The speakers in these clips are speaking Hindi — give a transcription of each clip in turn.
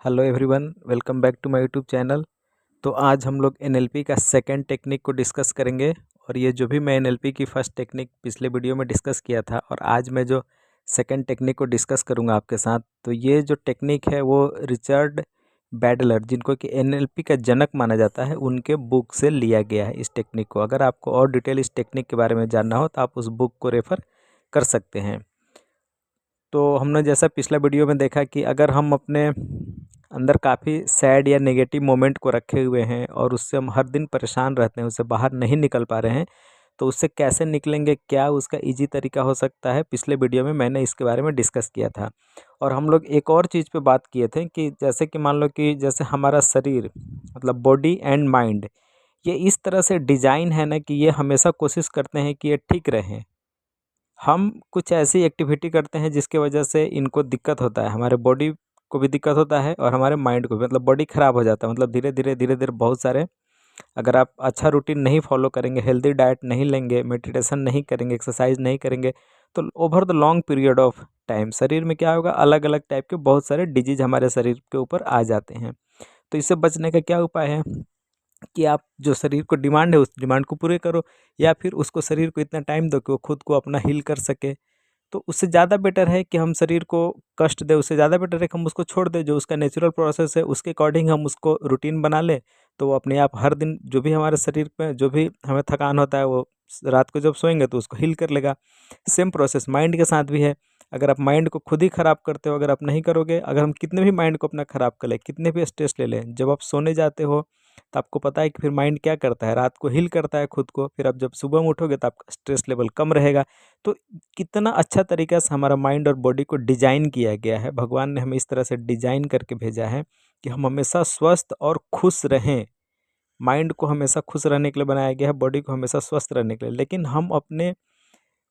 Hello everyone, welcome back to my YouTube channel. तो आज हम लोग एनएलपी का सेकंड टेक्निक को डिस्कस करेंगे। और ये जो भी मैं एनएलपी की फर्स्ट टेक्निक पिछले वीडियो में डिस्कस किया था और आज मैं जो सेकंड टेक्निक को डिस्कस करूंगा आपके साथ, तो ये जो टेक्निक है वो रिचर्ड बैडलर, जिनको कि एनएलपी का जनक माना जाता है, उनके बुक से लिया गया है इस टेक्निक को। अगर आपको और डिटेल इस टेक्निक के बारे में जानना हो तो आप उस बुक को रेफ़र कर सकते हैं। तो हमने जैसा पिछला वीडियो में देखा कि अगर हम अपने अंदर काफ़ी सैड या नेगेटिव मोमेंट को रखे हुए हैं और उससे हम हर दिन परेशान रहते हैं, उससे बाहर नहीं निकल पा रहे हैं, तो उससे कैसे निकलेंगे, क्या उसका ईजी तरीका हो सकता है, पिछले वीडियो में मैंने इसके बारे में डिस्कस किया था। और हम लोग एक और चीज़ पे बात किए थे कि जैसे कि मान लो कि जैसे हमारा शरीर मतलब बॉडी एंड माइंड, ये इस तरह से डिज़ाइन है ना कि ये हमेशा कोशिश करते हैं कि ये ठीक रहें। हम कुछ ऐसी एक्टिविटी करते हैं जिसकी वजह से इनको दिक्कत होता है, हमारे बॉडी को भी दिक्कत होता है और हमारे माइंड को भी, मतलब बॉडी ख़राब हो जाता है। मतलब धीरे धीरे बहुत सारे, अगर आप अच्छा रूटीन नहीं फॉलो करेंगे, हेल्दी डाइट नहीं लेंगे, मेडिटेशन नहीं करेंगे, एक्सरसाइज नहीं करेंगे, तो over the long period of time शरीर में क्या होगा, अलग अलग टाइप के बहुत सारे डिजीज हमारे शरीर के ऊपर आ जाते हैं। तो इससे बचने का क्या उपाय है कि आप जो शरीर को डिमांड है उस डिमांड को पूरे करो, या फिर उसको शरीर को इतना टाइम दो कि वो खुद को अपना हील कर सके। तो उससे ज़्यादा बेटर है कि हम शरीर को कष्ट दें, उससे ज़्यादा बेटर है कि हम उसको छोड़ दें। जो उसका नेचुरल प्रोसेस है उसके अकॉर्डिंग हम उसको रूटीन बना लें, तो वो अपने आप हर दिन जो भी हमारे शरीर पे जो भी हमें थकान होता है, वो रात को जब सोएंगे तो उसको हील कर लेगा। सेम प्रोसेस माइंड के साथ भी है। अगर आप माइंड को खुद ही ख़राब करते हो, अगर आप नहीं करोगे, अगर हम कितने भी माइंड को अपना ख़राब कर लें, कितने भी स्ट्रेस ले लें, जब आप सोने जाते हो तो आपको पता है कि फिर माइंड क्या करता है, रात को हील करता है खुद को। फिर आप जब सुबह में उठोगे तो आपका स्ट्रेस लेवल कम रहेगा। तो कितना अच्छा तरीका से हमारा माइंड और बॉडी को डिज़ाइन किया गया है, भगवान ने हमें इस तरह से डिज़ाइन करके भेजा है कि हम हमेशा स्वस्थ और खुश रहें। माइंड को हमेशा खुश रहने के लिए बनाया गया है, बॉडी को हमेशा स्वस्थ रहने के लिए। लेकिन हम अपने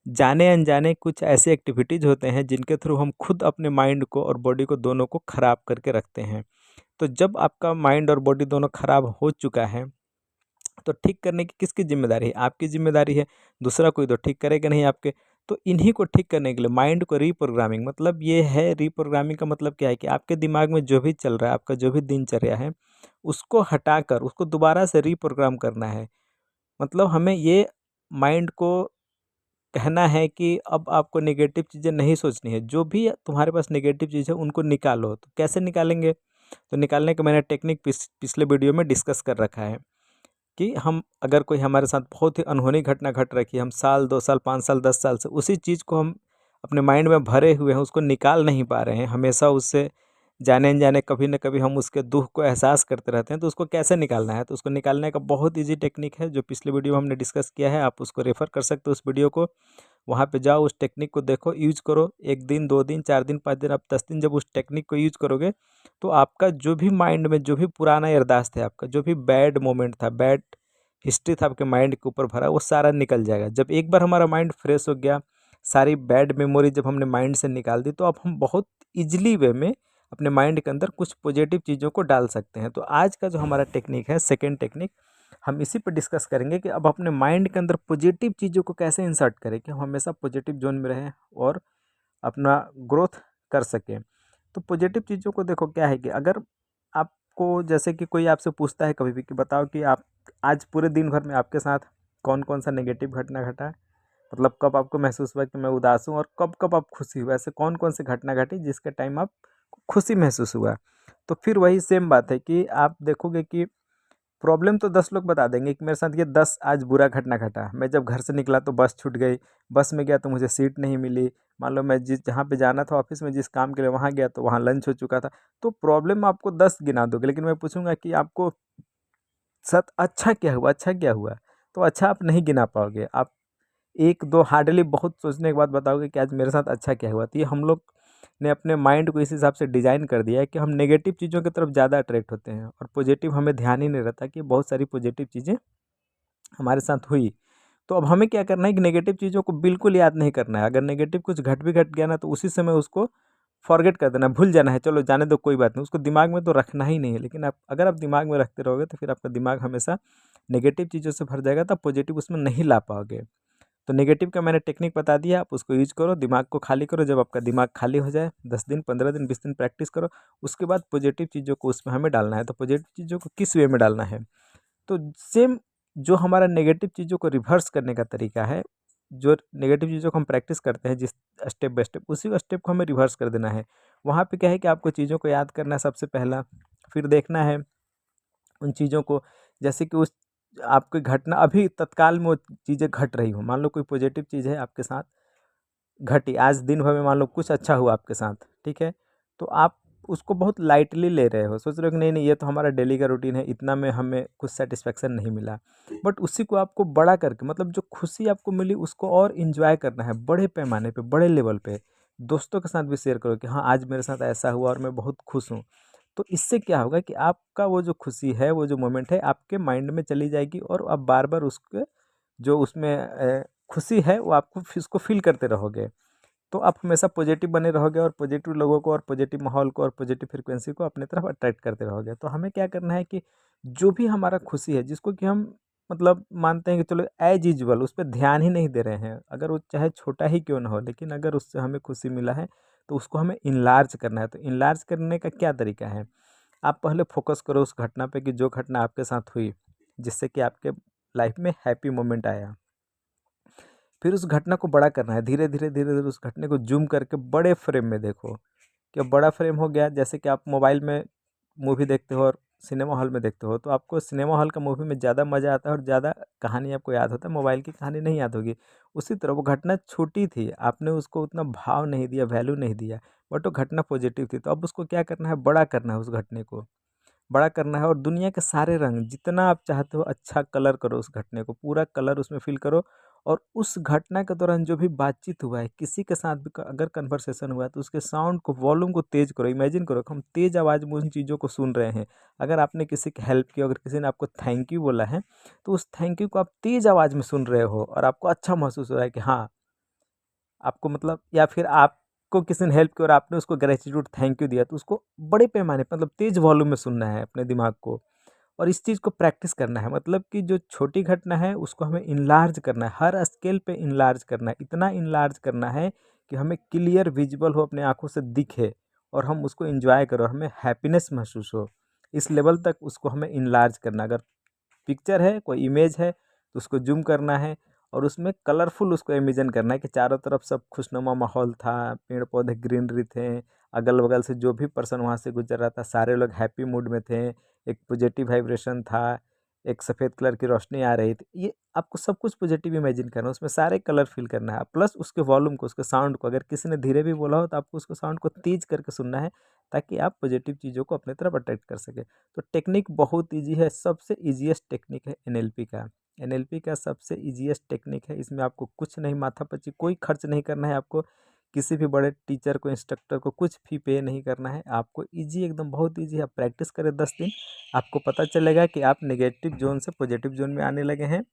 जाने अनजाने कुछ ऐसे एक्टिविटीज़ होते हैं जिनके थ्रू हम खुद अपने माइंड को और बॉडी को दोनों को ख़राब करके रखते हैं। तो जब आपका माइंड और बॉडी दोनों ख़राब हो चुका है, तो ठीक करने की किसकी ज़िम्मेदारी है? आपकी ज़िम्मेदारी है। दूसरा कोई तो ठीक करेगा नहीं आपके। तो इन्हीं को ठीक करने के लिए माइंड को रीप्रोग्रामिंग, मतलब ये है, रीप्रोग्रामिंग का मतलब क्या है कि आपके दिमाग में जो भी चल रहा है, आपका जो भी दिनचर्या है, उसको हटाकर उसको दोबारा से रीप्रोग्राम करना है। मतलब हमें ये माइंड को कहना है कि अब आपको नेगेटिव चीज़ें नहीं सोचनी है। जो भी तुम्हारे पास नेगेटिव चीज़ है उनको निकालो। तो कैसे निकालेंगे? तो निकालने का मैंने टेक्निक पिछले वीडियो में डिस्कस कर रखा है कि हम, अगर कोई हमारे साथ बहुत ही अनहोनी घटना घट रखी है, हम साल 2 साल 5 साल 10 साल से उसी चीज़ को हम अपने माइंड में भरे हुए हैं, उसको निकाल नहीं पा रहे हैं, हमेशा उससे जाने-अनजाने कभी न कभी हम उसके दुःख को एहसास करते रहते हैं, तो उसको कैसे निकालना है? तो उसको निकालने का बहुत ईज़ी टेक्निक है, जो पिछले वीडियो में हमने डिस्कस किया है। आप उसको रेफ़र कर सकते हो उस वीडियो को। वहाँ पे जाओ, उस टेक्निक को देखो, यूज़ करो। 1 दिन, 2 दिन, 4 दिन, 5 दिन, आप 10 दिन जब उस टेक्निक को यूज़ करोगे, तो आपका जो भी माइंड में जो भी पुराना याददाश्त है, आपका जो भी बैड मोमेंट था, बैड हिस्ट्री था आपके माइंड के ऊपर भरा, वो सारा निकल जाएगा। जब एक बार हमारा माइंड फ्रेश हो गया, सारी बैड मेमोरी जब हमने माइंड से निकाल दी, तो अब हम बहुत ईज़िली वे में अपने माइंड के अंदर कुछ पॉजिटिव चीज़ों को डाल सकते हैं। तो आज का जो हमारा टेक्निक है, सेकंड टेक्निक, हम इसी पे डिस्कस करेंगे कि अब अपने माइंड के अंदर पॉजिटिव चीज़ों को कैसे इंसर्ट करें कि हम हमेशा पॉजिटिव जोन में रहें और अपना ग्रोथ कर सकें। तो पॉजिटिव चीज़ों को देखो, क्या है कि अगर आपको, जैसे कि कोई आपसे पूछता है कभी भी कि बताओ कि आप आज पूरे दिन भर में आपके साथ कौन-कौन सा नेगेटिव घटना घटा है? मतलब कब आपको महसूस हुआ कि मैं उदास हूँ और कब-कब आप खुशी हुए? ऐसे कौन-कौन सी घटना घटी जिसके टाइम आप खुशी महसूस हुआ? तो फिर वही सेम बात है कि आप देखोगे कि प्रॉब्लम तो 10 लोग बता देंगे कि मेरे साथ ये 10 आज बुरा घटना घटा। मैं जब घर से निकला तो बस छूट गई, बस में गया तो मुझे सीट नहीं मिली। मान लो मैं जिस जहाँ पे जाना था ऑफ़िस में, जिस काम के लिए वहाँ गया तो वहाँ लंच हो चुका था। तो प्रॉब्लम आपको 10 गिना दोगे, लेकिन मैं पूछूँगा कि आपको साथ अच्छा क्या हुआ, अच्छा क्या हुआ? तो अच्छा आप नहीं गिना पाओगे। आप 1-2 हार्डली बहुत सोचने के बाद बताओगे कि आज मेरे साथ अच्छा क्या हुआ। तो ये हम लोग ने अपने माइंड को इस हिसाब से डिज़ाइन कर दिया है कि हम नेगेटिव चीज़ों की तरफ ज़्यादा अट्रैक्ट होते हैं और पॉजिटिव हमें ध्यान ही नहीं रहता कि बहुत सारी पॉजिटिव चीज़ें हमारे साथ हुई। तो अब हमें क्या करना है कि नेगेटिव चीज़ों को बिल्कुल याद नहीं करना है। अगर नेगेटिव कुछ घट भी घट गया ना, तो उसी समय उसको फ़ॉरगेट कर देना है, भूल जाना है, चलो जाने दो कोई बात नहीं, उसको दिमाग में तो रखना ही नहीं है। लेकिन आप, अगर आप दिमाग में रखते रहोगे तो फिर आपका दिमाग हमेशा नेगेटिव चीज़ों से भर जाएगा, तो आप पॉजिटिव उसमें नहीं ला पाओगे। तो नेगेटिव का मैंने टेक्निक बता दिया, आप उसको यूज करो, दिमाग को खाली करो। जब आपका दिमाग खाली हो जाए, 10 दिन 15 दिन 20 दिन प्रैक्टिस करो, उसके बाद पॉजिटिव चीज़ों को उसमें हमें डालना है। तो पॉजिटिव चीज़ों को किस वे में डालना है, तो सेम जो हमारा नेगेटिव चीज़ों को रिवर्स करने का तरीका है, जो नेगेटिव चीज़ों को हम प्रैक्टिस करते हैं जिस स्टेप बाय स्टेप, उसी स्टेप को हमें रिवर्स कर देना है। वहाँ पे क्या है कि आपको चीज़ों को याद करना है सबसे पहला, फिर देखना है उन चीज़ों को, जैसे कि उस आपकी घटना अभी तत्काल में वो चीज़ें घट रही हो। मान लो कोई पॉजिटिव चीज़ है आपके साथ घटी, आज दिन भर में मान लो कुछ अच्छा हुआ आपके साथ, ठीक है, तो आप उसको बहुत लाइटली ले रहे हो, सोच रहे हो कि नहीं नहीं ये तो हमारा डेली का रूटीन है, इतना में हमें कुछ सेटिस्फेक्शन नहीं मिला। बट उसी को आपको बड़ा करके, मतलब जो खुशी आपको मिली उसको और इन्जॉय करना है, बड़े पैमाने पे, बड़े लेवल पे। दोस्तों के साथ भी शेयर करो कि हाँ आज मेरे साथ ऐसा हुआ और मैं बहुत खुश हूँ। तो इससे क्या होगा कि आपका वो जो खुशी है, वो जो मोमेंट है आपके माइंड में चली जाएगी, और आप बार बार उसके जो उसमें खुशी है वो आपको उसको फील करते रहोगे। तो आप हमेशा पॉजिटिव बने रहोगे, और पॉजिटिव लोगों को और पॉजिटिव माहौल को और पॉजिटिव फ्रीक्वेंसी को अपनी तरफ अट्रैक्ट करते रहोगे। तो हमें क्या करना है कि जो भी हमारा खुशी है, जिसको कि हम मतलब मानते हैं कि चलो एज यूजुअल उस पर ध्यान ही नहीं दे रहे हैं, अगर वो चाहे छोटा ही क्यों ना हो, लेकिन अगर उससे हमें खुशी मिला है तो उसको हमें इनलार्ज करना है। तो इनलार्ज करने का क्या तरीका है, आप पहले फोकस करो उस घटना पे कि जो घटना आपके साथ हुई, जिससे कि आपके लाइफ में हैप्पी मोमेंट आया। फिर उस घटना को बड़ा करना है, धीरे धीरे धीरे धीरे उस घटने को जूम करके बड़े फ्रेम में देखो। कि अब बड़ा फ्रेम हो गया, जैसे कि आप मोबाइल में मूवी देखते हो और सिनेमा हॉल में देखते हो, तो आपको सिनेमा हॉल का मूवी में ज़्यादा मज़ा आता है और ज़्यादा कहानी आपको याद होता है, मोबाइल की कहानी नहीं याद होगी। उसी तरह वो घटना छोटी थी, आपने उसको उतना भाव नहीं दिया, वैल्यू नहीं दिया, बट वो घटना पॉजिटिव थी। तो अब उसको क्या करना है, बड़ा करना है उस घटने को, बड़ा करना है, और दुनिया के सारे रंग जितना आप चाहते हो अच्छा कलर करो, उस घटने को पूरा कलर उसमें फिल करो। और उस घटना के दौरान जो भी बातचीत हुआ है, किसी के साथ भी अगर कन्वर्सेशन हुआ है, तो उसके साउंड को, वॉल्यूम को तेज करो। इमेजिन करो कि हम तेज आवाज़ में उन चीज़ों को सुन रहे हैं। अगर आपने किसी की हेल्प की, अगर किसी ने आपको थैंक यू बोला है, तो उस थैंक यू को आप तेज आवाज़ में सुन रहे हो, और आपको अच्छा महसूस हो रहा है कि हाँ आपको मतलब, या फिर आपको किसी ने हेल्प की और आपने उसको ग्रेटिट्यूड थैंक यू दिया, तो उसको बड़े पैमाने पर मतलब तेज वॉल्यूम में सुनना है अपने दिमाग को। और इस चीज़ को प्रैक्टिस करना है, मतलब कि जो छोटी घटना है उसको हमें इनलार्ज करना है, हर स्केल पे इनलार्ज करना है, इतना इनलार्ज करना है कि हमें क्लियर विजिबल हो, अपने आँखों से दिखे, और हम उसको एन्जॉय करो, हमें हैप्पीनेस महसूस हो। इस लेवल तक उसको हमें इनलार्ज करना है। अगर पिक्चर है, कोई इमेज है, तो उसको ज़ूम करना है, और उसमें कलरफुल उसको इमेजिन करना है कि चारों तरफ सब खुशनुमा माहौल था, पेड़-पौधे ग्रीनरी थे, अगल-बगल से जो भी पर्सन वहाँ से गुज़र रहा था, सारे लोग हैप्पी मूड में थे, एक पॉजिटिव वाइब्रेशन था, एक सफ़ेद कलर की रोशनी आ रही थी। ये आपको सब कुछ पॉजिटिव इमेजिन करना है, उसमें सारे कलर फ़ील करना है, प्लस उसके वॉल्यूम को, उसके साउंड को, अगर किसी ने धीरे भी बोला हो तो आपको उसको साउंड को तेज़ करके सुनना है, ताकि आप पॉजिटिव चीज़ों को अपनी तरफ अट्रैक्ट कर सकें। तो टेक्निक बहुत ईज़ी है, सबसे ईज़ीएस्ट टेक्निक है एनएलपी का। एनएलपी का सबसे ईज़ीएस्ट टेक्निक है, इसमें आपको कुछ नहीं माथापच्ची, कोई खर्च नहीं करना है आपको, किसी भी बड़े टीचर को, इंस्ट्रक्टर को कुछ फ़ी पे नहीं करना है आपको, ईज़ी एकदम बहुत ईज़ी है। आप प्रैक्टिस करें 10 दिन, आपको पता चलेगा कि आप नेगेटिव ज़ोन से पॉजिटिव ज़ोन में आने लगे हैं।